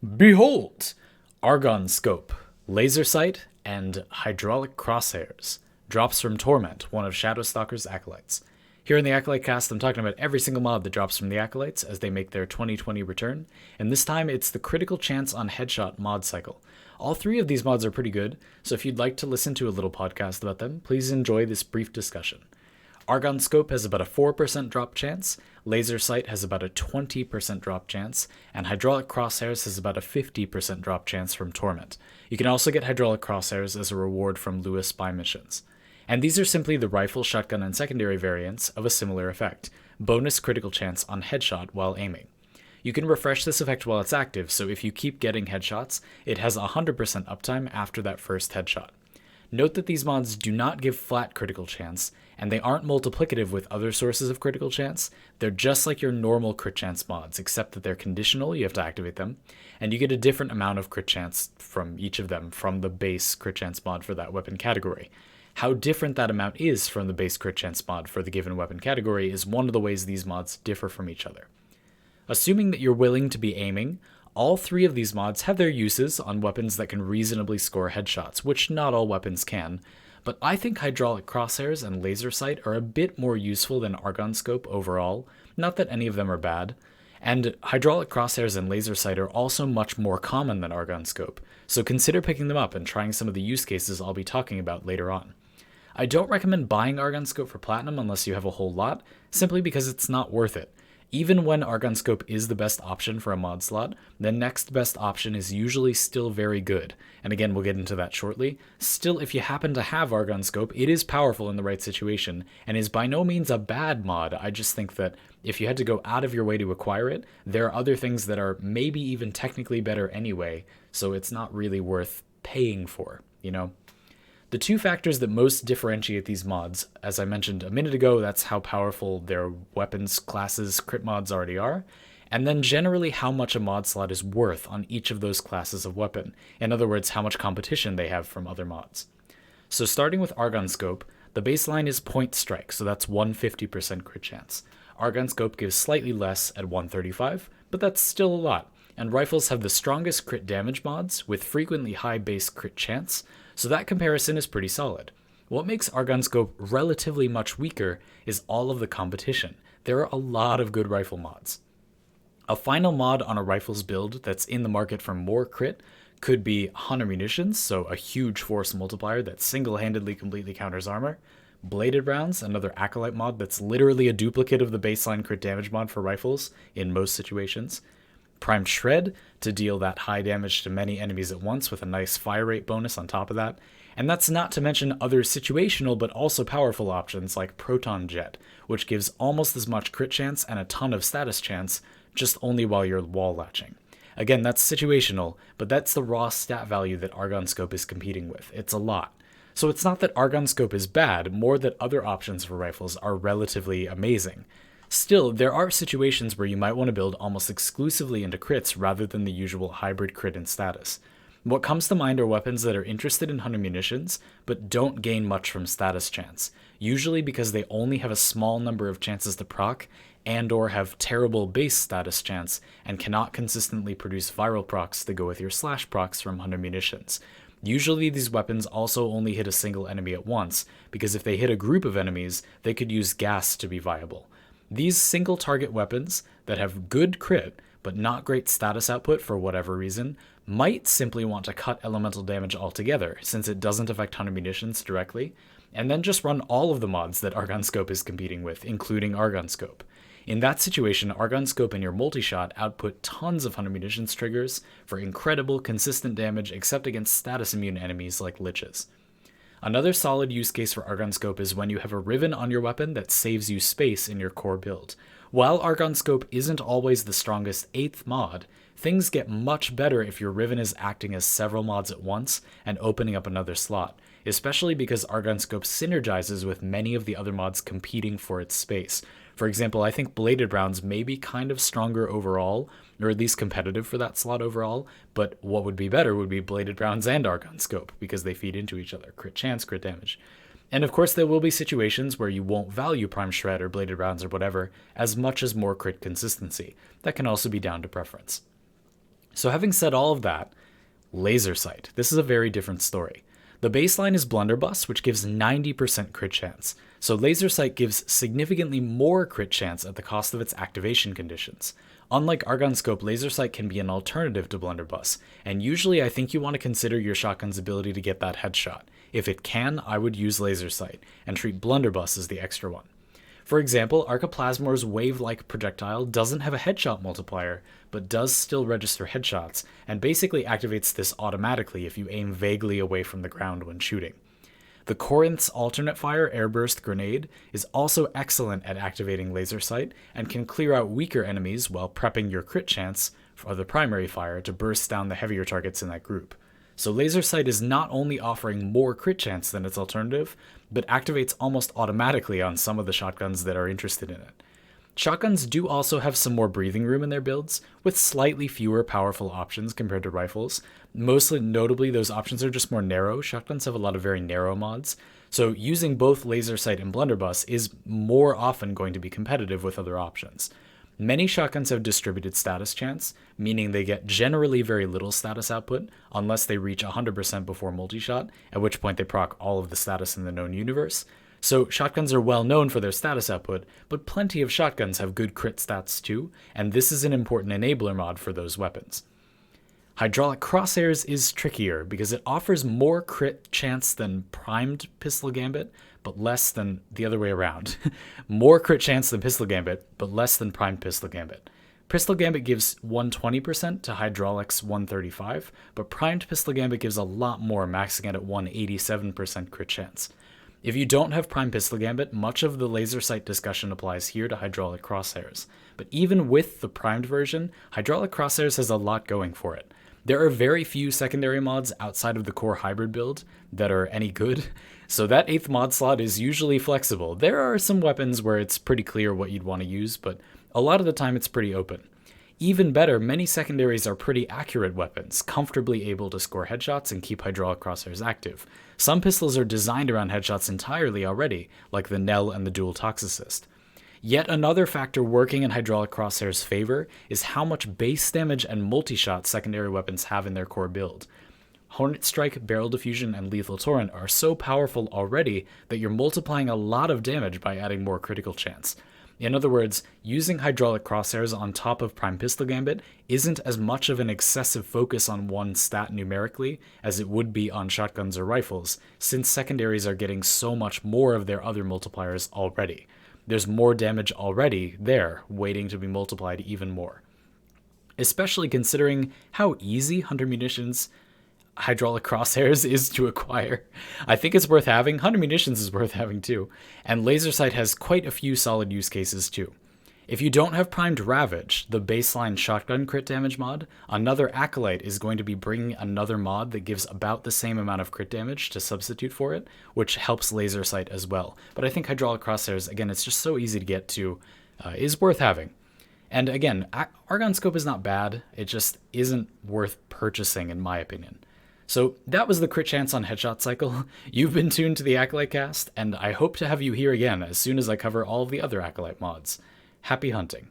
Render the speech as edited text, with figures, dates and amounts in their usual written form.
Behold! Argon Scope, Laser Sight, and Hydraulic Crosshairs. Drops from Torment, one of Shadowstalker's Acolytes. Here in the Acolyte cast, I'm talking about every single mod that drops from the Acolytes as they make their 2020 return, and this time it's the Critical Chance on Headshot mod cycle. All three of these mods are pretty good, so if you'd like to listen to a little podcast about them, please enjoy this brief discussion. Argon Scope has about a 4% drop chance, Laser Sight has about a 20% drop chance, and Hydraulic Crosshairs has about a 50% drop chance from Torment. You can also get Hydraulic Crosshairs as a reward from Lewis by missions. And these are simply the rifle, shotgun, and secondary variants of a similar effect, bonus critical chance on headshot while aiming. You can refresh this effect while it's active, so if you keep getting headshots, it has 100% uptime after that first headshot. Note that these mods do not give flat critical chance, and they aren't multiplicative with other sources of critical chance. They're just like your normal crit chance mods, except that they're conditional, you have to activate them, and you get a different amount of crit chance from each of them from the base crit chance mod for that weapon category. How different that amount is from the base crit chance mod for the given weapon category is one of the ways these mods differ from each other. Assuming that you're willing to be aiming, all three of these mods have their uses on weapons that can reasonably score headshots, which not all weapons can, but I think Hydraulic Crosshairs and Laser Sight are a bit more useful than Argon Scope overall, not that any of them are bad, and Hydraulic Crosshairs and Laser Sight are also much more common than Argon Scope, so consider picking them up and trying some of the use cases I'll be talking about later on. I don't recommend buying Argon Scope for Platinum unless you have a whole lot, simply because it's not worth it. Even when Argon Scope is the best option for a mod slot, the next best option is usually still very good, and again we'll get into that shortly. Still, if you happen to have Argon Scope, it is powerful in the right situation, and is by no means a bad mod. I just think that if you had to go out of your way to acquire it, there are other things that are maybe even technically better anyway, so it's not really worth paying for, you know? The two factors that most differentiate these mods, as I mentioned a minute ago, that's how powerful their weapons, classes, crit mods already are, and then generally how much a mod slot is worth on each of those classes of weapon. In other words, how much competition they have from other mods. So starting with Argon Scope, the baseline is Point Strike, so that's 150% crit chance. Argon Scope gives slightly less at 135, but that's still a lot. And rifles have the strongest crit damage mods, with frequently high base crit chance, so that comparison is pretty solid. What makes Argon Scope relatively much weaker is all of the competition. There are a lot of good rifle mods. A final mod on a rifles build that's in the market for more crit could be Hunter Munitions, so a huge force multiplier that single-handedly completely counters armor. Bladed Rounds, another Acolyte mod that's literally a duplicate of the baseline crit damage mod for rifles in most situations. Primed Shred to deal that high damage to many enemies at once with a nice fire rate bonus on top of that. And that's not to mention other situational but also powerful options like Proton Jet, which gives almost as much crit chance and a ton of status chance, just only while you're wall latching. Again, that's situational, but that's the raw stat value that Argon Scope is competing with. It's a lot. So it's not that Argon Scope is bad, more that other options for rifles are relatively amazing. Still, there are situations where you might want to build almost exclusively into crits rather than the usual hybrid crit and status. What comes to mind are weapons that are interested in Hunter Munitions, but don't gain much from status chance, usually because they only have a small number of chances to proc, and or have terrible base status chance, and cannot consistently produce viral procs that go with your slash procs from Hunter Munitions. Usually these weapons also only hit a single enemy at once, because if they hit a group of enemies, they could use gas to be viable. These single target weapons that have good crit, but not great status output for whatever reason, might simply want to cut elemental damage altogether, since it doesn't affect Hunter Munitions directly, and then just run all of the mods that Argon Scope is competing with, including Argon Scope. In that situation, Argon Scope and your multi-shot output tons of Hunter Munitions triggers for incredible, consistent damage except against status-immune enemies like liches. Another solid use case for Argon Scope is when you have a Riven on your weapon that saves you space in your core build. While Argon Scope isn't always the strongest 8th mod, things get much better if your Riven is acting as several mods at once and opening up another slot, especially because Argon Scope synergizes with many of the other mods competing for its space. For example, I think Bladed Rounds may be kind of stronger overall, or at least competitive for that slot overall, but what would be better would be Bladed Rounds and Argon Scope, because they feed into each other. Crit chance, crit damage. And of course there will be situations where you won't value Primed Shred or Bladed Rounds or whatever as much as more crit consistency. That can also be down to preference. So having said all of that, Laser Sight. This is a very different story. The baseline is Blunderbuss, which gives 90% crit chance. So Laser Sight gives significantly more crit chance at the cost of its activation conditions. Unlike Argon Scope, Laser Sight can be an alternative to Blunderbuss, and usually I think you want to consider your shotgun's ability to get that headshot. If it can, I would use Laser Sight, and treat Blunderbuss as the extra one. For example, Arcoplasmor's wave-like projectile doesn't have a headshot multiplier, but does still register headshots, and basically activates this automatically if you aim vaguely away from the ground when shooting. The Corinth's alternate fire airburst grenade is also excellent at activating Laser Sight, and can clear out weaker enemies while prepping your crit chance for the primary fire to burst down the heavier targets in that group. So Laser Sight is not only offering more crit chance than its alternative, but activates almost automatically on some of the shotguns that are interested in it. Shotguns do also have some more breathing room in their builds, with slightly fewer powerful options compared to rifles. Mostly notably, those options are just more narrow. Shotguns have a lot of very narrow mods, so using both Laser Sight and Blunderbuss is more often going to be competitive with other options. Many shotguns have distributed status chance, meaning they get generally very little status output unless they reach 100% before multi-shot, at which point they proc all of the status in the known universe. So shotguns are well known for their status output, but plenty of shotguns have good crit stats too, and this is an important enabler mod for those weapons. Hydraulic Crosshairs is trickier because it offers more crit chance than primed Pistol Gambit, but less than the other way around. More crit chance than Pistol Gambit, but less than primed Pistol Gambit. Pistol Gambit gives 120% to Hydraulic's 135, but primed Pistol Gambit gives a lot more, maxing it at 187% crit chance. If you don't have primed Pistol Gambit, much of the Laser Sight discussion applies here to Hydraulic Crosshairs. But even with the primed version, Hydraulic Crosshairs has a lot going for it. There are very few secondary mods outside of the core hybrid build that are any good, so that 8th mod slot is usually flexible. There are some weapons where it's pretty clear what you'd want to use, but a lot of the time it's pretty open. Even better, many secondaries are pretty accurate weapons, comfortably able to score headshots and keep Hydraulic Crosshairs active. Some pistols are designed around headshots entirely already, like the Nell and the Dual Toxicist. Yet another factor working in Hydraulic Crosshair's favor is how much base damage and multi-shot secondary weapons have in their core build. Hornet Strike, Barrel Diffusion, and Lethal Torrent are so powerful already that you're multiplying a lot of damage by adding more critical chance. In other words, using Hydraulic Crosshairs on top of Prime Pistol Gambit isn't as much of an excessive focus on one stat numerically as it would be on shotguns or rifles, since secondaries are getting so much more of their other multipliers already. There's more damage already there, waiting to be multiplied even more. Especially considering how easy Hunter Munitions Hydraulic Crosshairs is to acquire. I think it's worth having. Hunter Munitions is worth having too. And Laser Sight has quite a few solid use cases too. If you don't have primed Ravage, the baseline shotgun crit damage mod, another Acolyte is going to be bringing another mod that gives about the same amount of crit damage to substitute for it, which helps Laser Sight as well. But I think Hydraulic Crosshairs, again, it's just so easy to get to, is worth having. And again, Argon Scope is not bad, it just isn't worth purchasing in my opinion. So that was the crit chance on headshot cycle. You've been tuned to the Acolyte cast, and I hope to have you here again as soon as I cover all of the other Acolyte mods. Happy hunting.